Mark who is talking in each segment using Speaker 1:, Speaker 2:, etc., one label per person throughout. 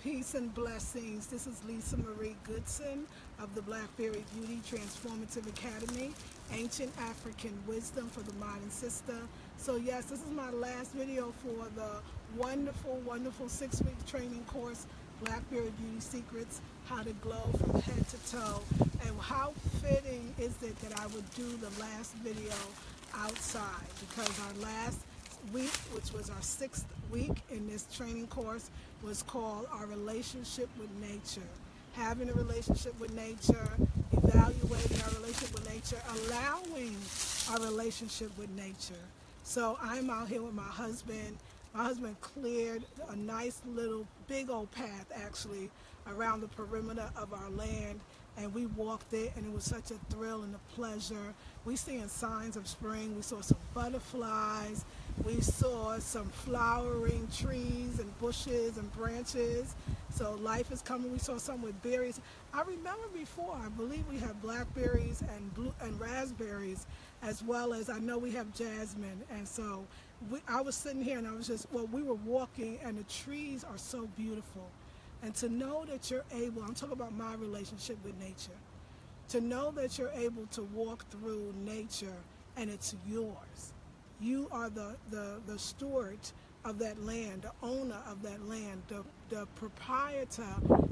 Speaker 1: Peace and blessings. This is Lisa Marie Goodson of the Blackberry Beauty Transformative Academy, Ancient African Wisdom for the Modern Sister. So yes, this is my last video for the wonderful, wonderful 6-week training course, Blackberry Beauty Secrets, How to Glow from Head to Toe. And how fitting is it that I would do the last video outside, because our last week, which was our 6th week in this training course, was called Our Relationship with Nature. Having a relationship with nature, evaluating our relationship with nature, allowing our relationship with nature. So I'm out here with my husband. My husband cleared a nice little big old path actually around the perimeter of our land, and we walked it, and it was such a thrill and a pleasure. We seeing signs of spring. We saw some butterflies. We saw some flowering trees and bushes and branches. So life is coming. We saw some with berries. I remember before, I believe we have blackberries and raspberries, as well as I know we have jasmine. And so I was sitting here and I was just, well, we were walking, and the trees are so beautiful. And to know that you're able, I'm talking about my relationship with nature, to know that you're able to walk through nature and it's yours. You are the steward of that land, the owner of that land, the proprietor,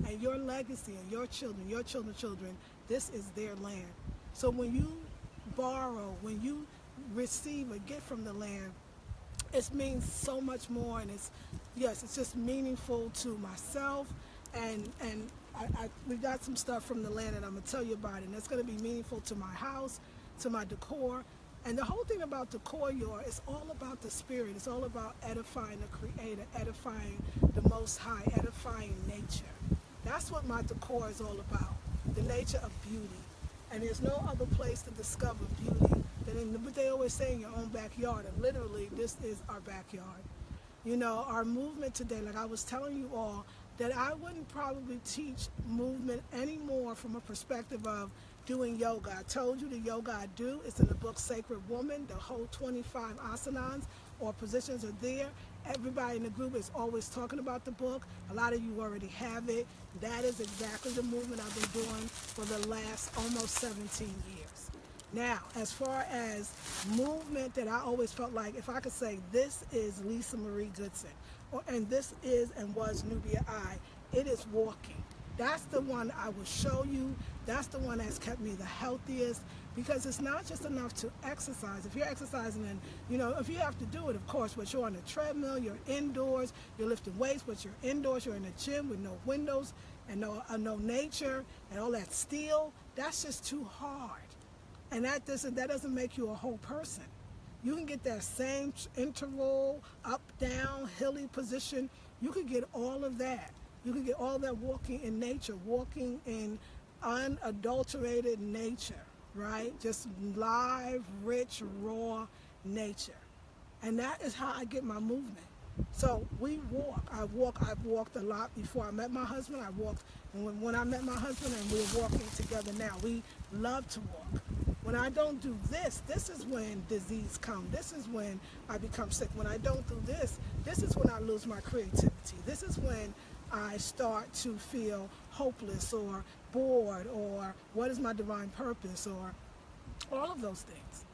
Speaker 1: and your legacy and your children's children, this is their land. So when you borrow, when you receive a gift from the land, it means so much more, and it's just meaningful to myself, and we got some stuff from the land that I'm gonna tell you about, and it's gonna be meaningful to my house, to my decor. And the whole thing about decor, it's all about the spirit. It's all about edifying the Creator, edifying the Most High, edifying nature. That's what my decor is all about, the nature of beauty. And there's no other place to discover beauty than in what they always say, in your own backyard. And literally, this is our backyard. You know, our movement today, like I was telling you all, that I wouldn't probably teach movement anymore from a perspective of doing yoga. I told you the yoga I do is in the book Sacred Woman. The whole 25 asanas or positions are there. Everybody in the group is always talking about the book. A lot of you already have it. That is exactly the movement I've been doing for the last almost 17 years. Now, as far as movement that I always felt like, if I could say, this is Lisa Marie Goodson, and this is and was Nubia I, it is walking. That's the one I will show you. That's the one that's kept me the healthiest, because it's not just enough to exercise. If you're exercising, and if you have to do it, of course, but you're on a treadmill, you're indoors, you're lifting weights, but you're indoors, you're in a gym with no windows and no nature and all that steel, that's just too hard. And that doesn't make you a whole person. You can get that same interval, up, down, hilly position. You could get all of that. You can get all that walking in nature, walking in unadulterated nature, right? Just live, rich, raw nature. And that is how I get my movement. So we walk. I've walked a lot before I met my husband. I walked when I met my husband, and we're walking together now. We love to walk. When I don't do this is when disease comes. This is when I become sick. When I don't do this is when I lose my creativity. This is when I start to feel hopeless or bored, or what is my divine purpose, or all of those things.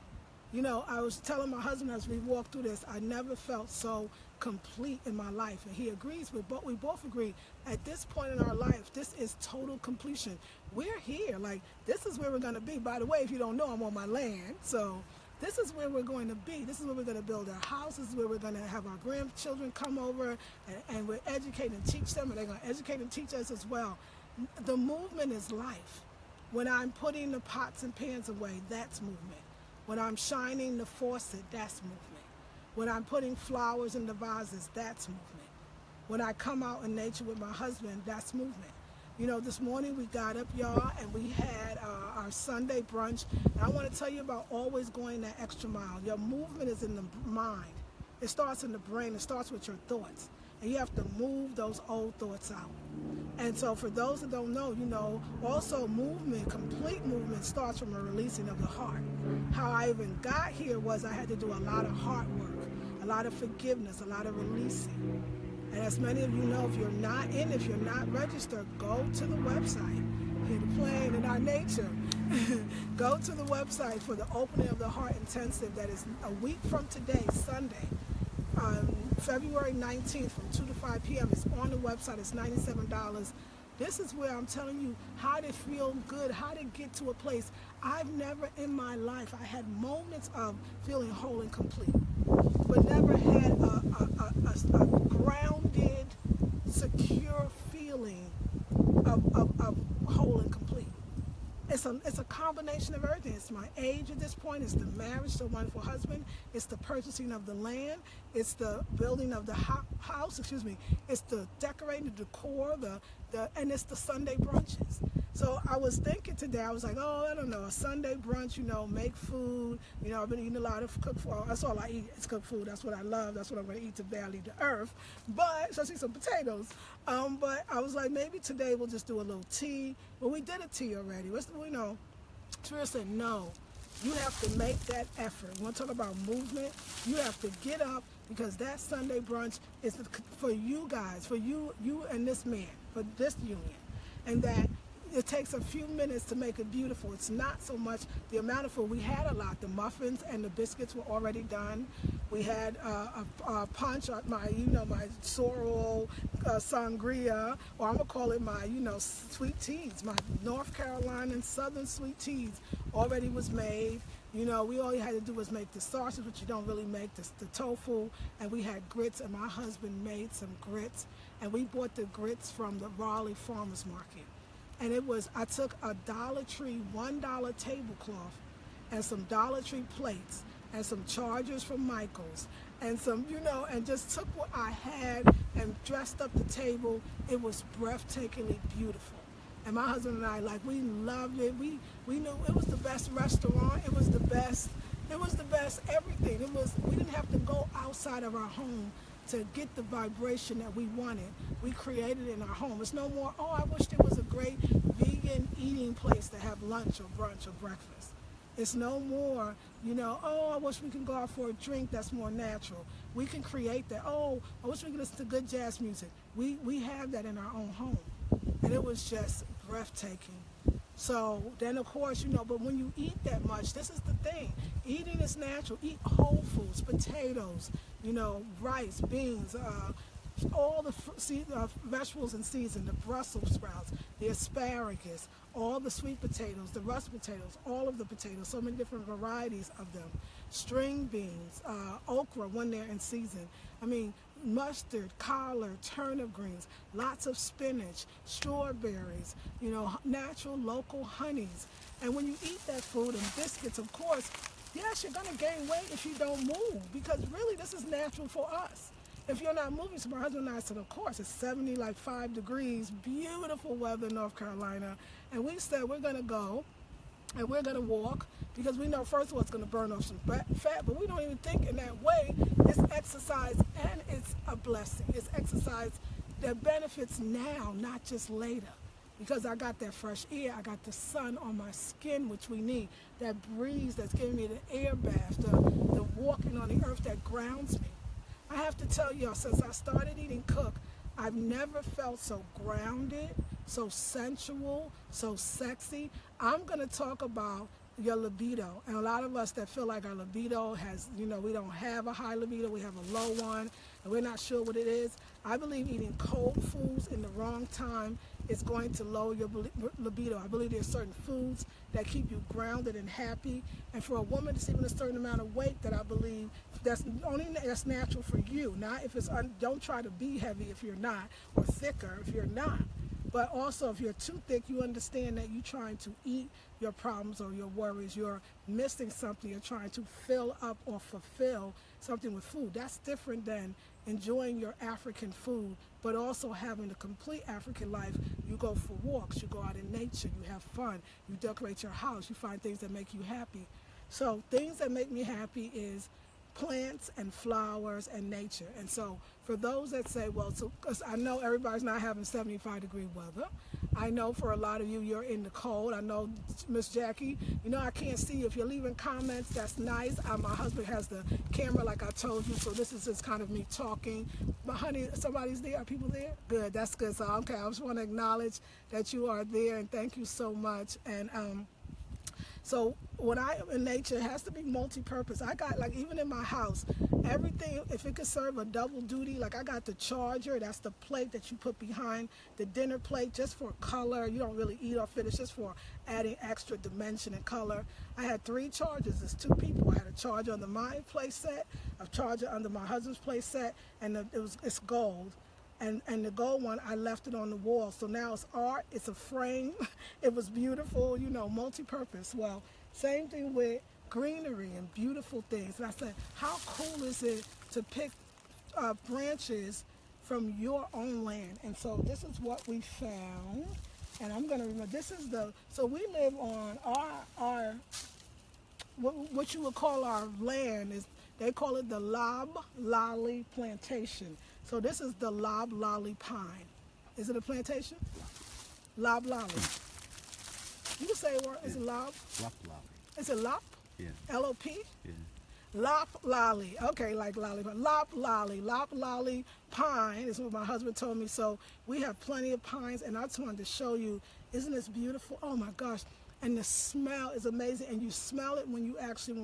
Speaker 1: I was telling my husband as we walked through this, I never felt so complete in my life, and he agrees with, but we both agree at this point in our life, this is total completion. We're here, like this is where we're going to be. By the way, if you don't know, I'm on my land, so this is where we're going to be. This is where we're going to build our house. This is where we're going to have our grandchildren come over, and we're educate and teach them, and they're going to educate and teach us as well. The movement is life. When I'm putting the pots and pans away, that's movement. When I'm shining the faucet, that's movement. When I'm putting flowers in the vases, that's movement. When I come out in nature with my husband, that's movement. This morning we got up, y'all, and we had our Sunday brunch. And I want to tell you about always going that extra mile. Your movement is in the mind. It starts in the brain. It starts with your thoughts. And you have to move those old thoughts out. And so for those that don't know, also movement, complete movement, starts from a releasing of the heart. How I even got here was I had to do a lot of heart work, a lot of forgiveness, a lot of releasing. And as many of you know, if you're not registered, go to the website. Hit a plane in our nature. Go to the website for the opening of the Heart Intensive. That is a week from today, Sunday, February 19th from 2 to 5 p.m. It's on the website. It's $97. This is where I'm telling you how to feel good, how to get to a place. I've never in my life, I had moments of feeling whole and complete, but never had a grounded, secure feeling of whole and complete. It's a combination of everything. It's my age at this point. It's the marriage to a wonderful husband. It's the purchasing of the land. It's the building of the house. It's the decorating, the decor, and it's the Sunday brunches. So I was thinking today, I was like, I don't know, a Sunday brunch, make food. I've been eating a lot of cooked food. That's all I eat is cooked food. That's what I love. That's what I'm going to eat to value the earth. But, especially some potatoes. But I was like, maybe today we'll just do a little tea. Well, we did a tea already. Tria said, no, you have to make that effort. You want to talk about movement? You have to get up, because that Sunday brunch is for you guys, for you and this man, for this union. And that it takes a few minutes to make it beautiful. It's not so much the amount of food. We had a lot. The muffins and the biscuits were already done. We had a punch, my sorrel sangria, or I'm gonna call it my sweet teas. My North Carolina and Southern sweet teas already was made. We all you had to do was make the sausage, which you don't really make, the tofu, and we had grits, and my husband made some grits, and we bought the grits from the Raleigh Farmers Market. And I took a Dollar Tree $1 tablecloth and some Dollar Tree plates and some chargers from Michael's and some, and just took what I had and dressed up the table. It was breathtakingly beautiful. And my husband and I, we loved it. We knew it was the best restaurant. It was the best everything. We didn't have to go outside of our home to get the vibration that we wanted. We created it in our home. It's no more, I wish there was a great vegan eating place to have lunch or brunch or breakfast. It's no more, I wish we could go out for a drink that's more natural. We can create that. I wish we could listen to good jazz music. We have that in our own home. And it was just breathtaking. So then, of course, but when you eat that much, this is the thing. Eating is natural. Eat whole foods, potatoes, rice, beans, all the vegetables in season, the Brussels sprouts, the asparagus, all the sweet potatoes, the russet potatoes, all of the potatoes, so many different varieties of them. String beans, okra when they're in season. Mustard, collard, turnip greens, lots of spinach, strawberries, natural local honeys. And when you eat that food and biscuits, of course, yes, you're going to gain weight if you don't move, because really this is natural for us. If you're not moving, so my husband and I said, of course, it's 75 degrees, beautiful weather in North Carolina. And we said we're going to go and we're going to walk, because we know, first of all, it's going to burn off some fat, but we don't even think in that way. It's exercise, and it's a blessing. It's exercise that benefits now, not just later, because I got that fresh air. I got the sun on my skin, which we need, that breeze that's giving me the air bath, the walking on the earth that grounds me. I have to tell y'all, since I started eating cook, I've never felt so grounded, so sensual, so sexy. I'm going to talk about your libido. And a lot of us that feel like our libido has, we don't have a high libido, we have a low one, and we're not sure what it is. I believe eating cold foods in the wrong time is going to lower your libido. I believe there's certain foods that keep you grounded and happy. And for a woman to see even a certain amount of weight, that I believe that's natural for you. Not if don't try to be heavy if you're not, or thicker if you're not. But also, if you're too thick, you understand that you're trying to eat your problems or your worries. You're missing something. You're trying to fill up or fulfill something with food. That's different than enjoying your African food, but also having a complete African life. You go for walks. You go out in nature. You have fun. You decorate your house. You find things that make you happy. So things that make me happy is plants and flowers and nature. And so for those that say, well, 'cause I know everybody's not having 75-degree weather. I know for a lot of you, you're in the cold. I know, Miss Jackie, you know, I can't see you. If you're leaving comments, that's nice. My husband has the camera, like I told you, so this is just kind of me talking. But honey, somebody's there? Are people there? Good, that's good. So, okay, I just want to acknowledge that you are there, and thank you so much. And so when I am in nature, it has to be multi-purpose. I got, like, even in my house, everything, if it could serve a double duty, like I got the charger, that's the plate that you put behind the dinner plate just for color. You don't really eat off it, it's just for adding extra dimension and color. I had 3 chargers, it's 2 people. I had a charger under my play set, a charger under my husband's play set, and it's gold. And the gold one, I left it on the wall. So now it's art, it's a frame. It was beautiful, you know, multi-purpose. Well, same thing with greenery and beautiful things. And I said, how cool is it to pick branches from your own land? And so this is what we found. And I'm gonna remember, this is so we live on our what you would call our land is, they call it the Loblolly Plantation. So this is the Loblolly pine. Is it a plantation? Loblolly. You can say a word. Is it lob?
Speaker 2: Loblolly.
Speaker 1: Is it lop?
Speaker 2: Yeah.
Speaker 1: L-O-P?
Speaker 2: Yeah.
Speaker 1: Loblolly. Okay, like lollipop. Loblolly pine is what my husband told me. So we have plenty of pines, and I just wanted to show you, isn't this beautiful? Oh my gosh. And the smell is amazing, and you smell it when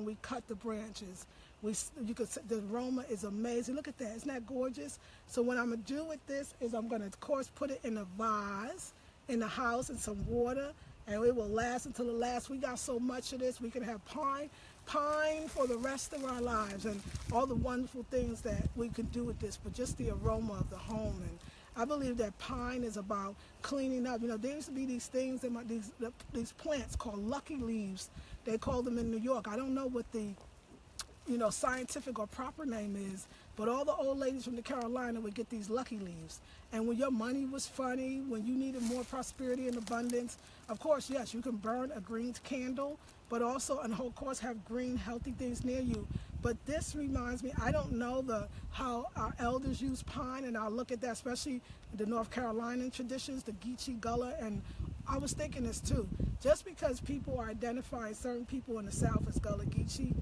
Speaker 1: we cut the branches. The aroma is amazing. Look at that, isn't that gorgeous? So what I'm gonna do with this is I'm gonna, of course, put it in a vase in the house and some water, and it will last until it lasts. We got so much of this, we can have pine for the rest of our lives, and all the wonderful things that we can do with this, but just the aroma of the home. And I believe that pine is about cleaning up. You know, there used to be these things, these plants called lucky leaves. They call them in New York. I don't know what the scientific or proper name is, but all the old ladies from the Carolina would get these lucky leaves. And when your money was funny, when you needed more prosperity and abundance, of course, yes, you can burn a green candle, but also, and of course, have green, healthy things near you. But this reminds me, I don't know how our elders use pine, and I'll look at that, especially the North Carolinian traditions, the Geechee Gullah, and I was thinking this too. Just because people are identifying certain people in the South as Gullah Geechee,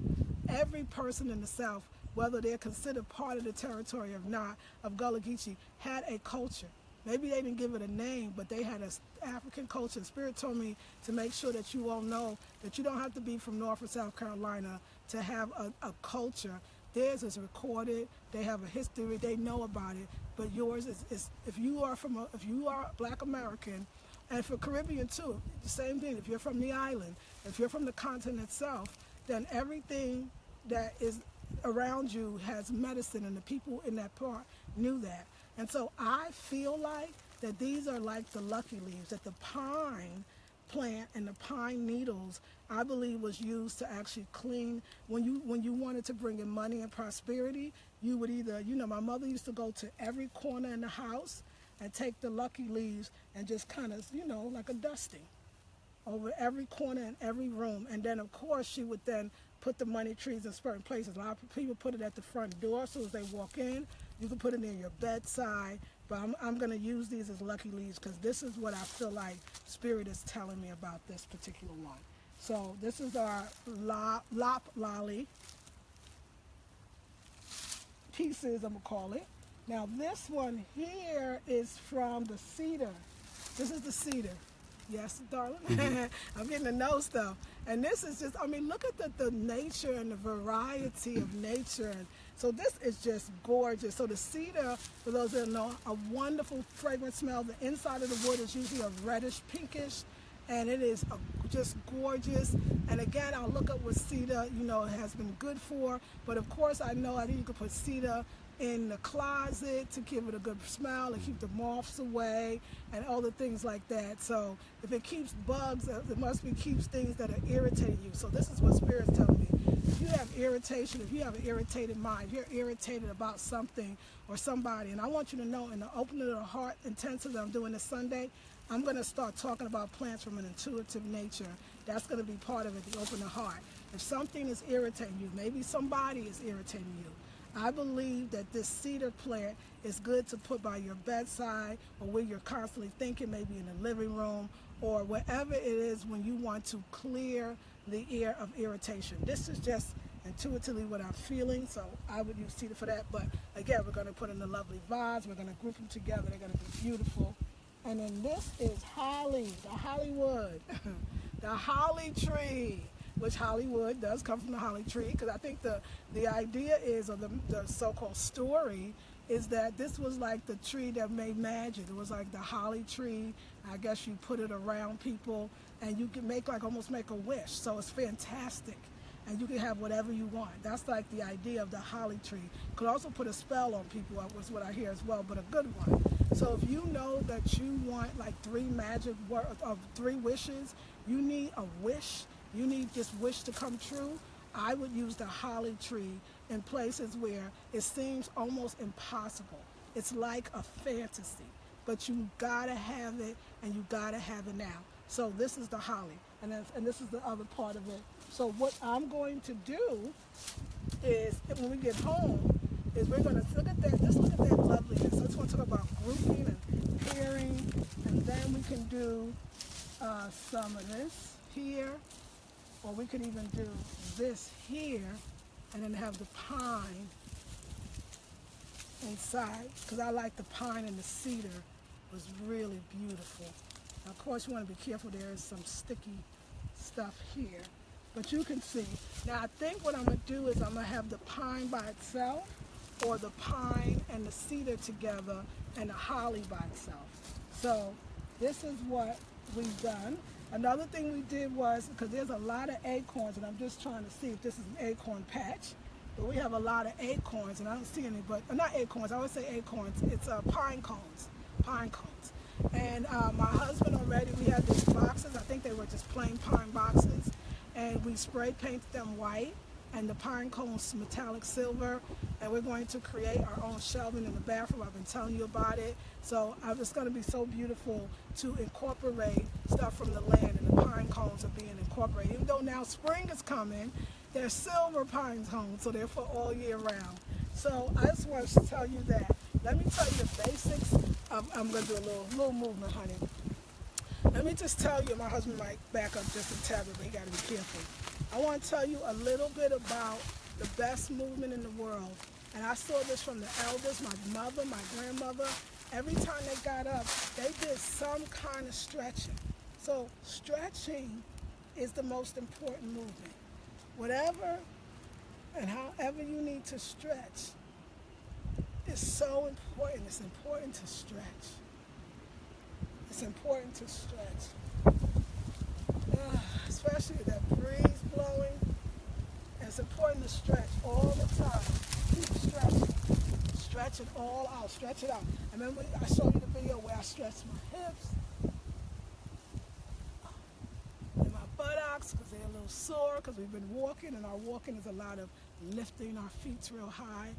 Speaker 1: every person in the South, whether they're considered part of the territory or not, of Gullah Geechee, had a culture. Maybe they didn't give it a name, but they had an African culture. Spirit told me to make sure that you all know that you don't have to be from North or South Carolina to have a culture. Theirs is recorded, they have a history, they know about it, but yours is if you are Black American, and for Caribbean too, the same thing. If you're from the island, if you're from the continent itself, then everything that is around you has medicine, and the people in that part knew that. And so I feel like that these are like the lucky leaves, that the pine plant and the pine needles, I believe, was used to actually clean. When you wanted to bring in money and prosperity, you would either, my mother used to go to every corner in the house and take the lucky leaves and just kind of, like a dusting over every corner and every room. And then, of course, she would then put the money trees in certain places. A lot of people put it at the front door, so as they walk in, you can put it near your bedside. But I'm going to use these as lucky leaves because this is what I feel like Spirit is telling me about this particular one. So this is our Loblolly pieces, I'm going to call it. Now this one here is from the cedar. This is the cedar. Yes, darling. I'm getting to know stuff. And this is just, look at the nature and the variety of nature. And so this is just gorgeous. So the cedar, for those that know, a wonderful fragrant smell. The inside of the wood is usually a reddish pinkish, and it is just gorgeous. And again, I'll look up what cedar, has been good for. But of course, I think you could put cedar in the closet to give it a good smell and keep the moths away and other things like that. So if it keeps bugs, it keeps things that are irritating you. So this is what Spirit's telling me. If you have irritation, if you have an irritated mind, if you're irritated about something or somebody, and I want you to know, in the opening of the heart intensive that I'm doing this Sunday, I'm going to start talking about plants from an intuitive nature. That's going to be part of it, the open the heart. If something is irritating you, maybe somebody is irritating you, I believe that this cedar plant is good to put by your bedside or where you're constantly thinking, maybe in the living room or wherever it is when you want to clear the air of irritation. This is just intuitively what I'm feeling, so I would use cedar for that. But again, we're going to put in the lovely vase. We're going to group them together. They're going to be beautiful. And then this is holly, the Hollywood, the holly tree, which Hollywood does come from the holly tree, because I think the idea is, or the so-called story, is that this was like the tree that made magic. It was like the holly tree. I guess you put it around people, and you can make almost make a wish. So it's fantastic. And you can have whatever you want. That's like the idea of the holly tree. Could also put a spell on people, was what I hear as well, but a good one. So if you know that you want like 3 wishes, you need a wish, you need this wish to come true, I would use the holly tree in places where it seems almost impossible. It's like a fantasy, but you gotta have it, and you gotta have it now. So this is the holly, and this is the other part of it. So what I'm going to do is, when we get home, is we're going to look at that. Just look at that loveliness. I just want to talk about grouping and pairing, and then we can do some of this here, or we could even do this here, and then have the pine inside, because I like the pine and the cedar was really beautiful. Now, of course, you want to be careful. There is some sticky stuff here. But you can see. Now I think what I'm going to do is I'm going to have the pine by itself, or the pine and the cedar together, and the holly by itself. So this is what we've done. Another thing we did was, because there's a lot of acorns, and I'm just trying to see if this is an acorn patch, but we have a lot of acorns, and I don't see any, but not acorns, I always say acorns, it's pine cones, And my husband already, we had these boxes, I think they were just plain pine boxes, and we spray painted them white, and the pine cones metallic silver, and we're going to create our own shelving in the bathroom. I've been telling you about it. So it's going to be so beautiful to incorporate stuff from the land, and the pine cones are being incorporated. Even though now spring is coming, they're silver pine cones, so they're for all year round. So I just want to tell you that. Let me tell you the basics. I'm going to do a little movement, honey. Let me just tell you, my husband might back up just a tad bit, but he got to be careful. I want to tell you a little bit about the best movement in the world. And I saw this from the elders, my mother, my grandmother. Every time they got up, they did some kind of stretching. So stretching is the most important movement. Whatever and however you need to stretch is so important. It's important to stretch. It's important to stretch, especially that breeze blowing. And it's important to stretch all the time. Keep stretching. Stretch it all out. Stretch it out. I remember I showed you the video where I stretched my hips and my buttocks because they're a little sore because we've been walking, and our walking is a lot of lifting our feet real high.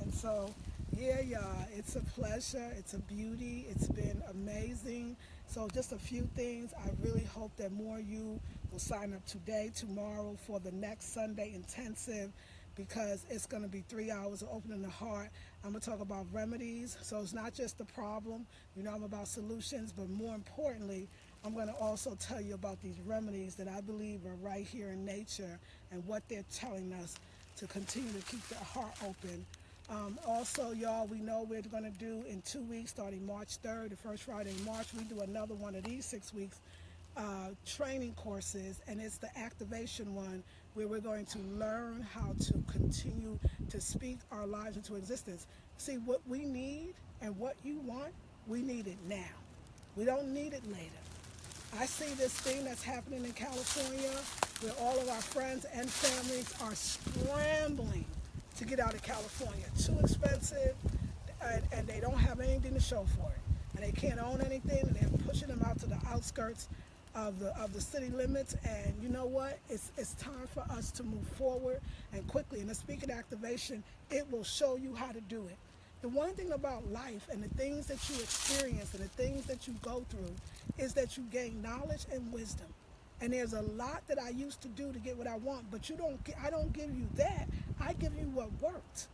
Speaker 1: And so, yeah, y'all, it's a pleasure. It's a beauty. It's been amazing. So just a few things. I really hope that more of you will sign up today, tomorrow for the next Sunday intensive, because it's going to be 3 hours of opening the heart. I'm going to talk about remedies. So it's not just the problem. You know, I'm about solutions, but more importantly, I'm going to also tell you about these remedies that I believe are right here in nature and what they're telling us to continue to keep the heart open. Also, y'all, we know we're going to do in 2 weeks, starting March 3rd, the first Friday in March, we do another one of these 6 weeks training courses, and it's the activation one where we're going to learn how to continue to speak our lives into existence. See, what we need and what you want, we need it now. We don't need it later. I see this thing that's happening in California where all of our friends and families are scrambling to get out of California. Too expensive, and they don't have anything to show for it. And they can't own anything, and they're pushing them out to the outskirts of the city limits. And you know what? It's time for us to move forward and quickly. And the speaking activation, it will show you how to do it. The one thing about life and the things that you experience and the things that you go through is that you gain knowledge and wisdom. And there's a lot that I used to do to get what I want, but I don't give you that. I give you what worked.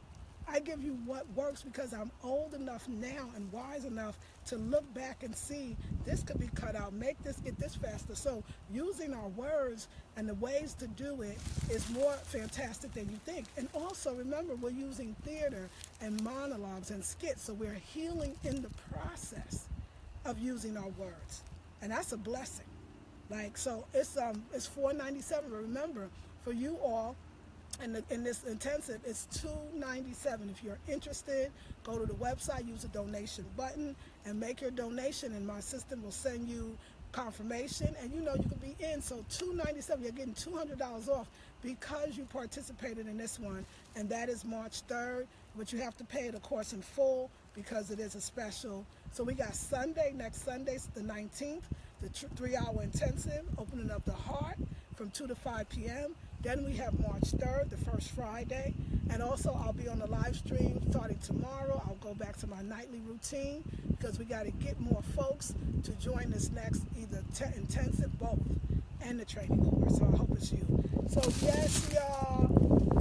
Speaker 1: I give you what works because I'm old enough now and wise enough to look back and see this could be cut out, make this, get this faster. So using our words and the ways to do it is more fantastic than you think. And also remember, we're using theater and monologues and skits, so we're healing in the process of using our words, and that's a blessing. Like, so it's $4.97. But remember, for you all, in this intensive, it's $2.97. If you're interested, go to the website, use the donation button, and make your donation, and my assistant will send you confirmation, and you know you could be in. So $2.97, you're getting $200 off because you participated in this one, and that is March 3rd, but you have to pay it, of course, in full because it is a special. So we got Sunday, next Sunday, the 19th, the 3-hour intensive, opening up the heart from 2 to 5 p.m. Then we have March 3rd, the first Friday, and also I'll be on the live stream starting tomorrow. I'll go back to my nightly routine because we got to get more folks to join this next either intensive, both, and the training course. So I hope it's you. So yes, y'all,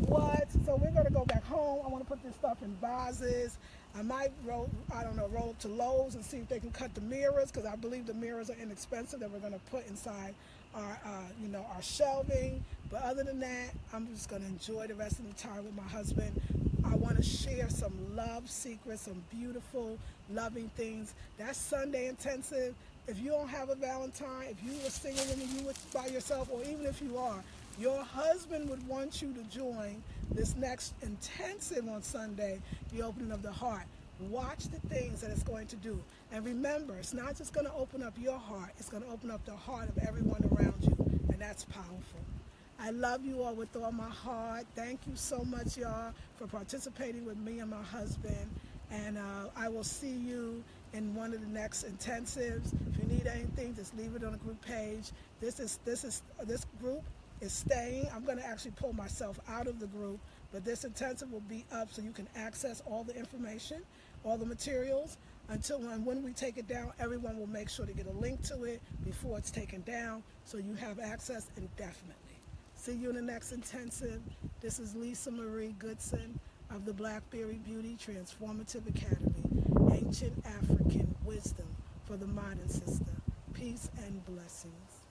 Speaker 1: what? So we're going to go back home. I want to put this stuff in vases. I might roll up to Lowe's and see if they can cut the mirrors, because I believe the mirrors are inexpensive that we're going to put inside our, our shelving. But other than that, I'm just going to enjoy the rest of the time with my husband. I want to share some love secrets, some beautiful, loving things. That's Sunday intensive. If you don't have a Valentine, if you were single and you were by yourself, or even if you are, your husband would want you to join this next intensive on Sunday, the opening of the heart. Watch the things that it's going to do. And remember, it's not just going to open up your heart, it's going to open up the heart of everyone around you. And that's powerful. I love you all with all my heart. Thank you so much, y'all, for participating with me and my husband. And I will see you in one of the next intensives. If you need anything, just leave it on the group page. This group is staying. I'm going to actually pull myself out of the group, but this intensive will be up so you can access all the information, all the materials, until when we take it down, everyone will make sure to get a link to it before it's taken down, so you have access indefinitely. See you in the next intensive. This is Lisa Marie Goodson of the Blackberry Beauty Transformative Academy, Ancient African Wisdom for the Modern Sister. Peace and blessings.